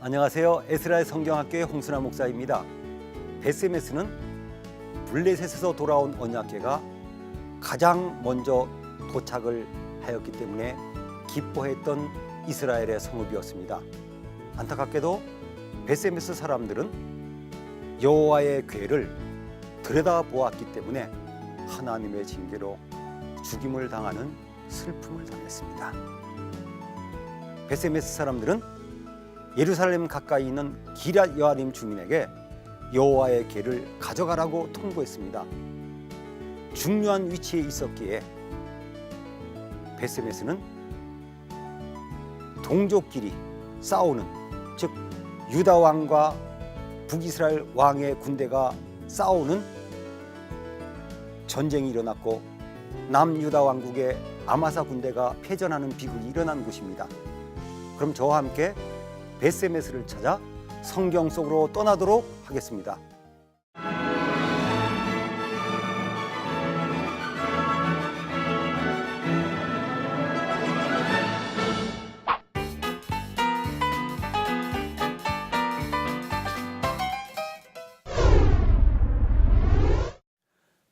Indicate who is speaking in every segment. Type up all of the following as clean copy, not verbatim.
Speaker 1: 안녕하세요. 에스라엘 성경학교의 홍순환 목사입니다. 베스메스는 블레셋에서 돌아온 언약궤가 가장 먼저 도착을 하였기 때문에 기뻐했던 이스라엘의 성읍이었습니다. 안타깝게도 베스메스 사람들은 여호와의 궤를 들여다보았기 때문에 하나님의 징계로 죽임을 당하는 슬픔을 당했습니다. 베스메스 사람들은 예루살렘 가까이 있는 기럇 여아림 주민에게 여호와의 궤를 가져가라고 통보했습니다. 중요한 위치에 있었기에 베스메스는 동족끼리 싸우는, 즉 유다 왕과 북이스라엘 왕의 군대가 싸우는 전쟁이 일어났고 남유다 왕국의 아마사 군대가 패전하는 비극이 일어난 곳입니다. 그럼 저와 함께 베스메스를 찾아 성경 속으로 떠나도록 하겠습니다.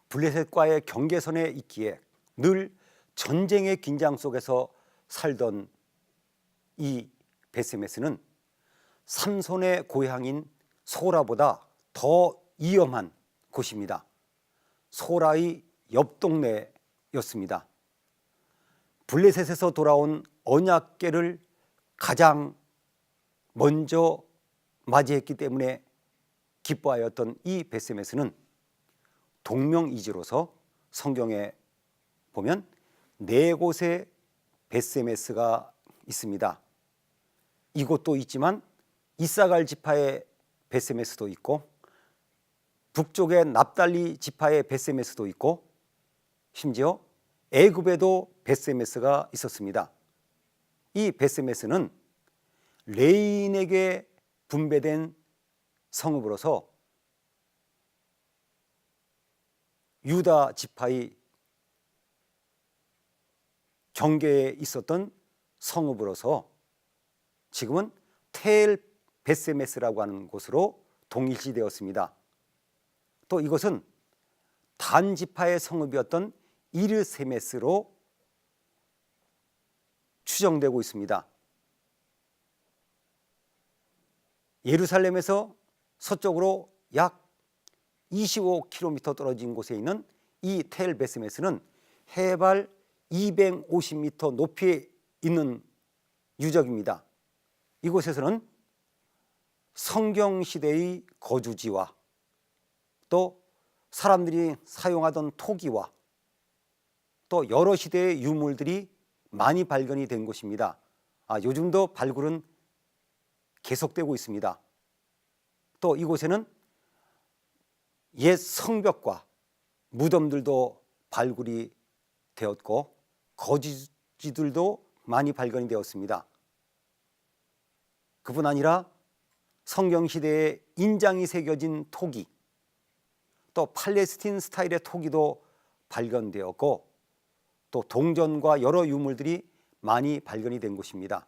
Speaker 1: 블레셋과의 경계선에 있기에 늘 전쟁의 긴장 속에서 살던 이 베스메스는 삼손의 고향인 소라보다 더 위험한 곳입니다. 소라의 옆 동네였습니다. 블레셋에서 돌아온 언약궤를 가장 먼저 맞이했기 때문에 기뻐하였던 이 베스메스는 동명이지로서 성경에 보면 4곳의 베스메스가 있습니다. 이곳도 있지만 이사갈 지파의 베스메스도 있고 북쪽의 납달리 지파의 베스메스도 있고 심지어 애굽에도 베스메스가 있었습니다. 이 베스메스는 레인에게 분배된 성읍으로서 유다 지파의 경계에 있었던 성읍으로서 지금은 텔 베스메스라고 하는 곳으로 동일시되었습니다. 또 이것은 단 지파의 성읍이었던 이르세메스로 추정되고 있습니다. 예루살렘에서 서쪽으로 약 25km 떨어진 곳에 있는 이 텔 베스메스는 해발 250m 높이에 있는 유적입니다. 이곳에서는 성경시대의 거주지와 또 사람들이 사용하던 토기와 또 여러 시대의 유물들이 많이 발견이 된 곳입니다. 요즘도 발굴은 계속되고 있습니다. 또 이곳에는 옛 성벽과 무덤들도 발굴이 되었고 거주지들도 많이 발견이 되었습니다. 그뿐 아니라 성경시대에 인장이 새겨진 토기, 또 팔레스틴 스타일의 토기도 발견되었고 또 동전과 여러 유물들이 많이 발견이 된 곳입니다.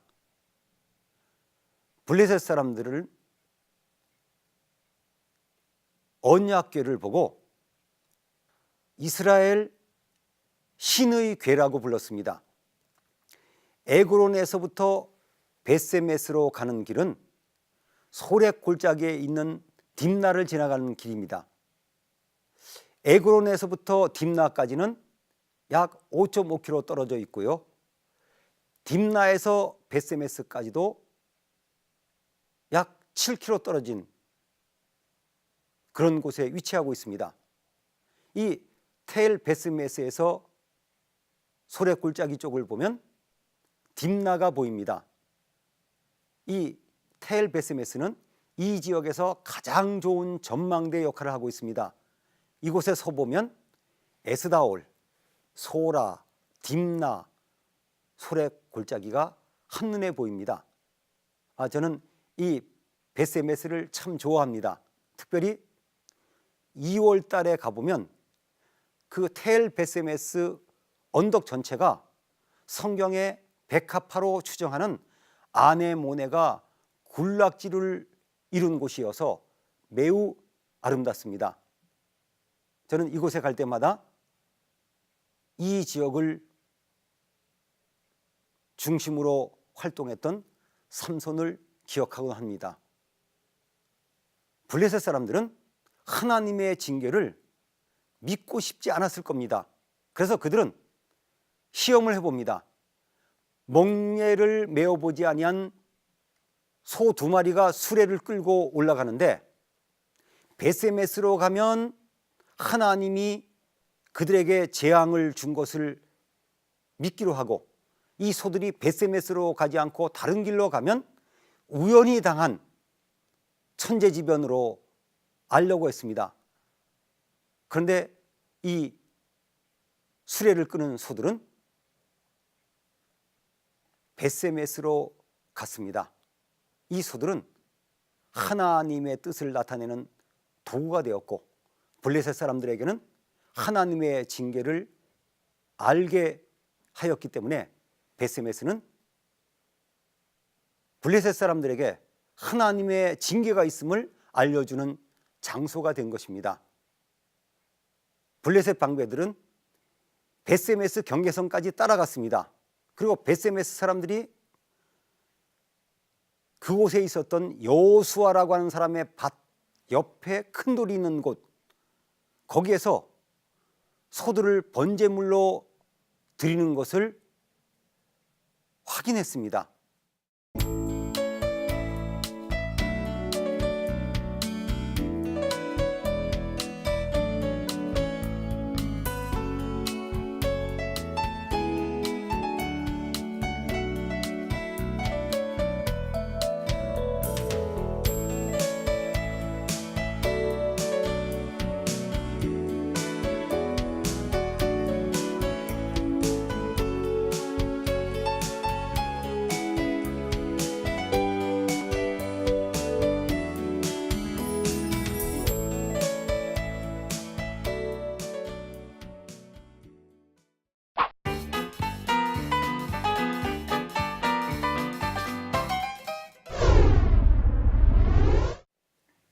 Speaker 1: 블레셋 사람들을 언약궤를 보고 이스라엘 신의 궤라고 불렀습니다. 에그론에서부터 베스메스로 가는 길은 소렉 골짜기에 있는 딥나를 지나가는 길입니다. 에그론에서부터 딥나까지는 약 5.5km 떨어져 있고요. 딥나에서 베스메스까지도 약 7km 떨어진 그런 곳에 위치하고 있습니다. 이 텔 베스메스에서 소렉 골짜기 쪽을 보면 딥나가 보입니다. 이 텔 베스메스는 이 지역에서 가장 좋은 전망대 역할을 하고 있습니다. 이곳에 서보면 에스다올, 소라, 딥나, 소렉 골짜기가 한눈에 보입니다. 저는 이 베스메스를 참 좋아합니다. 특별히 2월 달에 가보면 그 텔 베스메스 언덕 전체가 성경의 백합화로 추정하는 아네모네가 군락지를 이룬 곳이어서 매우 아름답습니다. 저는 이곳에 갈 때마다 이 지역을 중심으로 활동했던 삼손을 기억하곤 합니다. 블레셋 사람들은 하나님의 징계를 믿고 싶지 않았을 겁니다. 그래서 그들은 시험을 해봅니다. 멍에를 메어보지 아니한 소 2마리가 수레를 끌고 올라가는데 베세메스로 가면 하나님이 그들에게 재앙을 준 것을 믿기로 하고, 이 소들이 베세메스로 가지 않고 다른 길로 가면 우연히 당한 천재지변으로 알려고 했습니다. 그런데 이 수레를 끄는 소들은 베세메스로 갔습니다. 이 소들은 하나님의 뜻을 나타내는 도구가 되었고, 블레셋 사람들에게는 하나님의 징계를 알게 하였기 때문에 베세메스는 블레셋 사람들에게 하나님의 징계가 있음을 알려주는 장소가 된 것입니다. 블레셋 방배들은 베세메스 경계선까지 따라갔습니다. 그리고 베세메스 사람들이 그곳에 있었던 여호수아라고 하는 사람의 밭 옆에 큰 돌이 있는 곳, 거기에서 소들을 번제물로 드리는 것을 확인했습니다.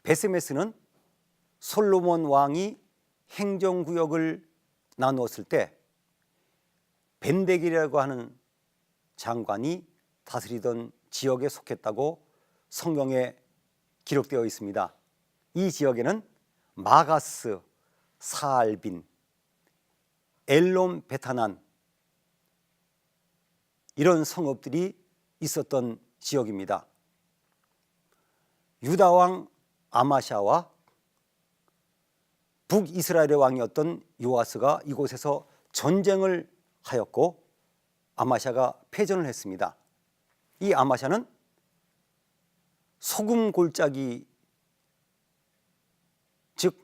Speaker 1: 베세메스는 솔로몬 왕이 행정구역을 나누었을 때 벤데길이라고 하는 장관이 다스리던 지역에 속했다고 성경에 기록되어 있습니다. 이 지역에는 마가스, 사알빈, 엘론 베타난 이런 성읍들이 있었던 지역입니다. 유다 왕 아마샤와 북이스라엘의 왕이었던 요아스가 이곳에서 전쟁을 하였고 아마샤가 패전을 했습니다. 이 아마샤는 소금 골짜기, 즉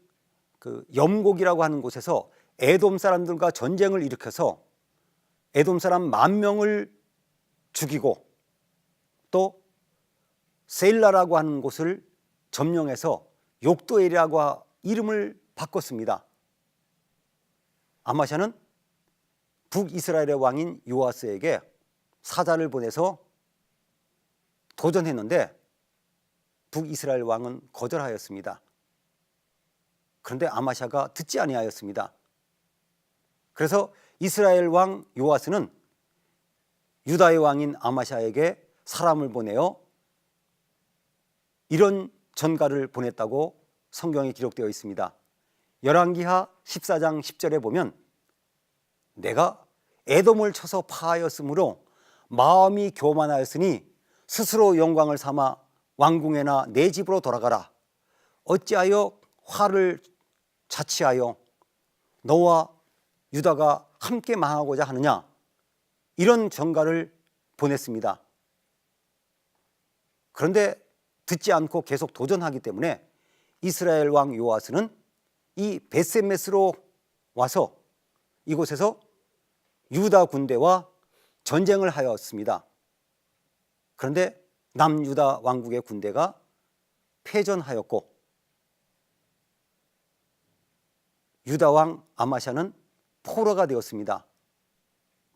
Speaker 1: 그 염곡이라고 하는 곳에서 에돔 사람들과 전쟁을 일으켜서 에돔 사람 10,000명을 죽이고 또 세일라라고 하는 곳을 점령해서 욕도엘이라고 이름을 바꿨습니다. 아마샤는 북이스라엘의 왕인 요아스에게 사자를 보내서 도전했는데 북이스라엘 왕은 거절하였습니다. 그런데 아마샤가 듣지 아니하였습니다. 그래서 이스라엘 왕 요아스는 유다의 왕인 아마샤에게 사람을 보내어 이런 전가를 보냈다고 성경에 기록되어 있습니다. 열왕기하 14장 10절에 보면 내가 에돔을 쳐서 파하였으므로 마음이 교만하였으니 스스로 영광을 삼아 왕궁에나 내 집으로 돌아가라. 어찌하여 화를 자취하여 너와 유다가 함께 망하고자 하느냐, 이런 전가를 보냈습니다. 그런데 듣지 않고 계속 도전하기 때문에 이스라엘 왕 요아스는 이 베세메스로 와서 이곳에서 유다 군대와 전쟁을 하였습니다. 그런데 남유다 왕국의 군대가 패전하였고 유다 왕 아마샤는 포로가 되었습니다.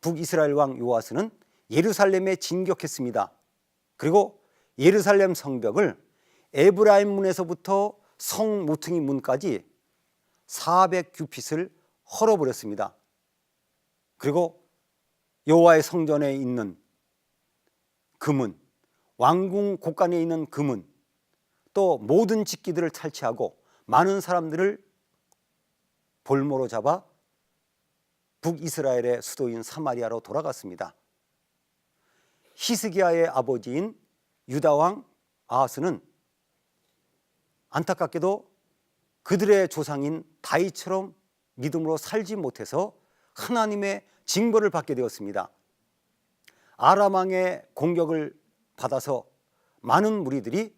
Speaker 1: 북이스라엘 왕 요아스는 예루살렘에 진격했습니다. 그리고 예루살렘 성벽을 에브라임 문에서부터 성 모퉁이 문까지 400규빗을 헐어버렸습니다. 그리고 여호와의 성전에 있는 금은, 왕궁 곳간에 있는 금은, 또 모든 직기들을 탈취하고 많은 사람들을 볼모로 잡아 북이스라엘의 수도인 사마리아로 돌아갔습니다. 히스기야의 아버지인 유다왕 아하스는 안타깝게도 그들의 조상인 다윗처럼 믿음으로 살지 못해서 하나님의 징벌을 받게 되었습니다. 아람 왕의 공격을 받아서 많은 무리들이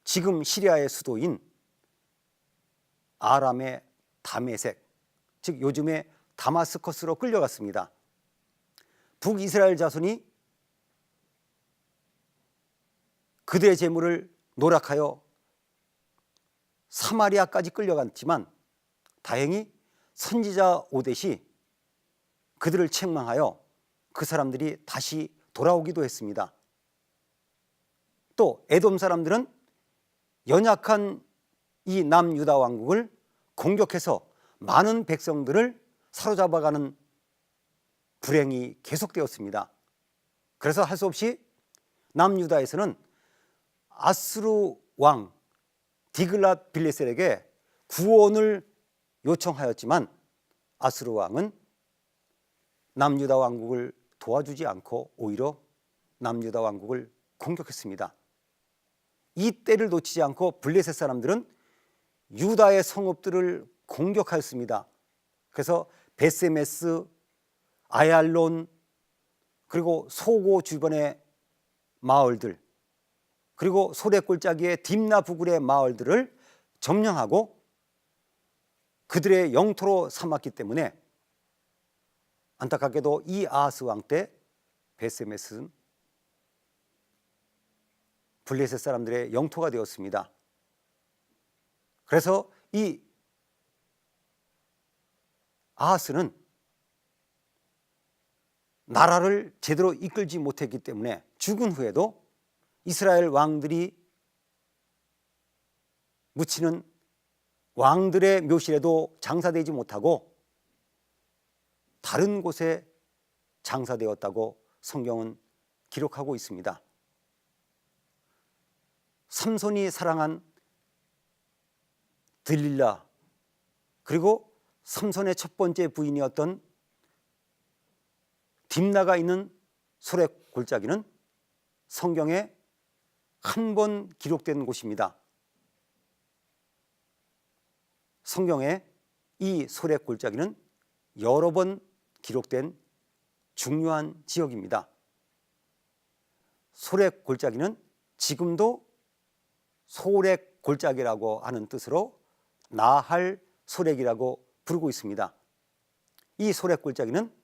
Speaker 1: 지금 시리아의 수도인 아람의 다메섹, 즉 요즘의 다마스커스로 끌려갔습니다. 북이스라엘 자손이 그들의 재물을 노력하여 사마리아까지 끌려갔지만 다행히 선지자 오뎃이 그들을 책망하여 그 사람들이 다시 돌아오기도 했습니다. 또 에돔 사람들은 연약한 이 남유다 왕국을 공격해서 많은 백성들을 사로잡아가는 불행이 계속되었습니다. 그래서 할 수 없이 남유다에서는 아수르 왕 디글랏 빌레셀에게 구원을 요청하였지만 아수르 왕은 남유다 왕국을 도와주지 않고 오히려 남유다 왕국을 공격했습니다. 이 때를 놓치지 않고 블레셋 사람들은 유다의 성읍들을 공격하였습니다. 그래서 베세메스, 아얄론, 그리고 소고 주변의 마을들, 그리고 소래골짜기의 딥나 부근의 마을들을 점령하고 그들의 영토로 삼았기 때문에 안타깝게도 이 아하스 왕 때 베세메스는 블레셋 사람들의 영토가 되었습니다. 그래서 이 아하스는 나라를 제대로 이끌지 못했기 때문에 죽은 후에도 이스라엘 왕들이 묻히는 왕들의 묘실에도 장사되지 못하고 다른 곳에 장사되었다고 성경은 기록하고 있습니다. 삼손이 사랑한 들릴라, 그리고 삼손의 첫 번째 부인이었던 딥나가 있는 소렉 골짜기는 성경에 한 번 기록된 곳입니다. 성경에 이 소렉 골짜기는 여러 번 기록된 중요한 지역입니다. 소렉 골짜기는 지금도 소렉 골짜기라고 하는 뜻으로 나할 소렉이라고 부르고 있습니다. 이 소렉 골짜기는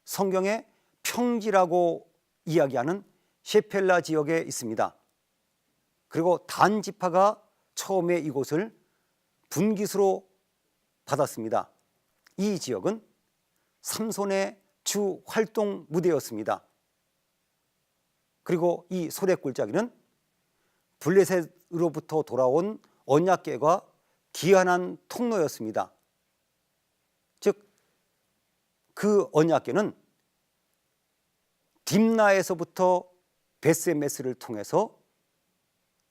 Speaker 1: 성경의 평지라고 이야기하는 셰펠라 지역에 있습니다. 그리고 단 지파가 처음에 이곳을 분깃으로 받았습니다. 이 지역은 삼손의 주 활동 무대였습니다. 그리고 이 소렉 골짜기는 블레셋으로부터 돌아온 언약궤가 귀환한 통로였습니다. 즉 그 언약궤는 딥나에서부터 베세메스를 통해서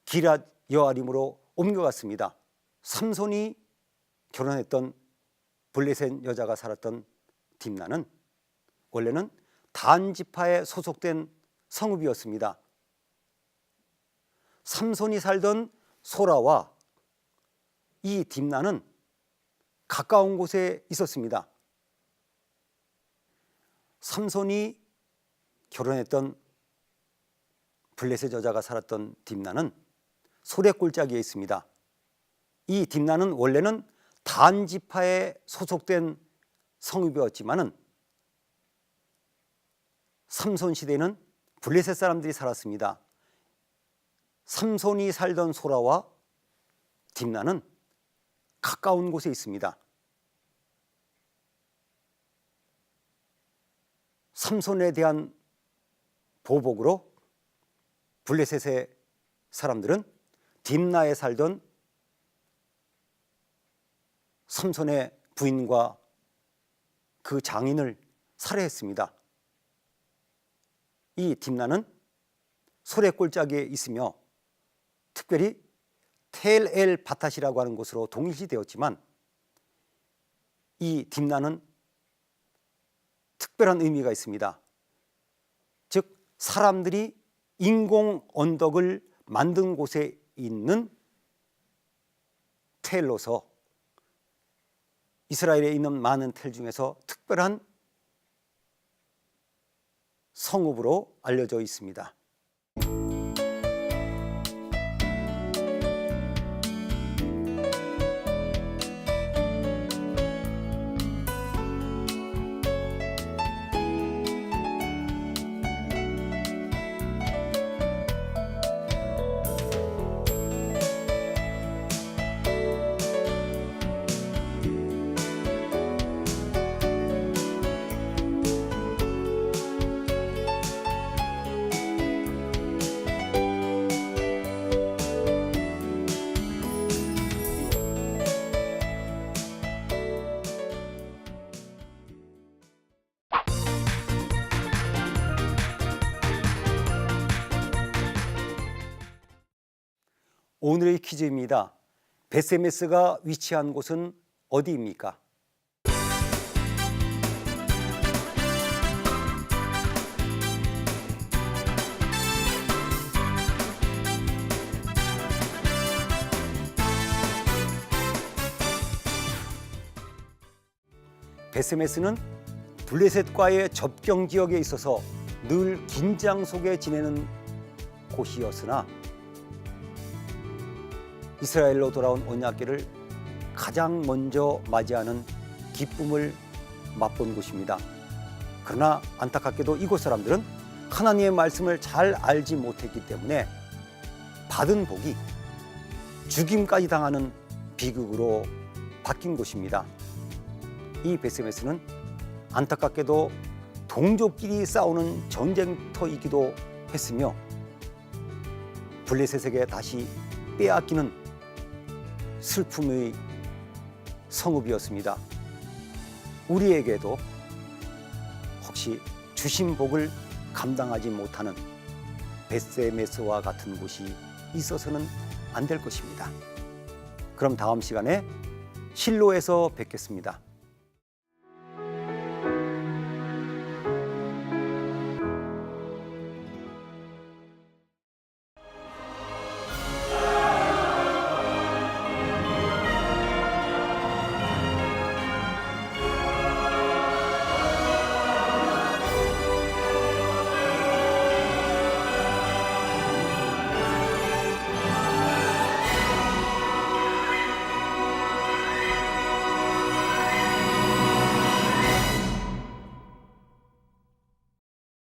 Speaker 1: 기랏 여아림으로 옮겨갔습니다. 삼손이 결혼했던 블레셋 여자가 살았던 딥나는 원래는 단 지파에 소속된 성읍이었습니다. 삼손이 살던 소라와 이 딥나는 가까운 곳에 있었습니다. 삼손이 결혼했던 블레셋 여자가 살았던 딥나는 소렉 골짜기에 있습니다. 이 딥나는 원래는 단 지파에 소속된 성읍이었지만은 삼손 시대에는 블레셋 사람들이 살았습니다. 삼손이 살던 소라와 딥나는 가까운 곳에 있습니다. 삼손에 대한 보복으로 블레셋의 사람들은 딥나에 살던 삼손의 부인과 그 장인을 살해했습니다. 이 딥나는 소래골짜기에 있으며 특별히 텔 엘 바탓이라고 하는 곳으로 동일시되었지만 이 딥나는 특별한 의미가 있습니다. 즉 사람들이 인공 언덕을 만든 곳에 있는 텔로서 이스라엘에 있는 많은 텔 중에서 특별한 성읍으로 알려져 있습니다. 오늘의 퀴즈입니다. 베세메스가 위치한 곳은 어디입니까? 베세메스는 블레셋과의 접경 지역에 있어서 늘 긴장 속에 지내는 곳이었으나 이스라엘로 돌아온 언약궤를 가장 먼저 맞이하는 기쁨을 맛본 곳입니다. 그러나 안타깝게도 이곳 사람들은 하나님의 말씀을 잘 알지 못했기 때문에 받은 복이 죽임까지 당하는 비극으로 바뀐 곳입니다. 이 베세메스는 안타깝게도 동족끼리 싸우는 전쟁터이기도 했으며 블레셋에게 다시 빼앗기는 슬픔의 성읍이었습니다. 우리에게도 혹시 주신 복을 감당하지 못하는 베세메스와 같은 곳이 있어서는 안 될 것입니다. 그럼 다음 시간에 실로에서 뵙겠습니다.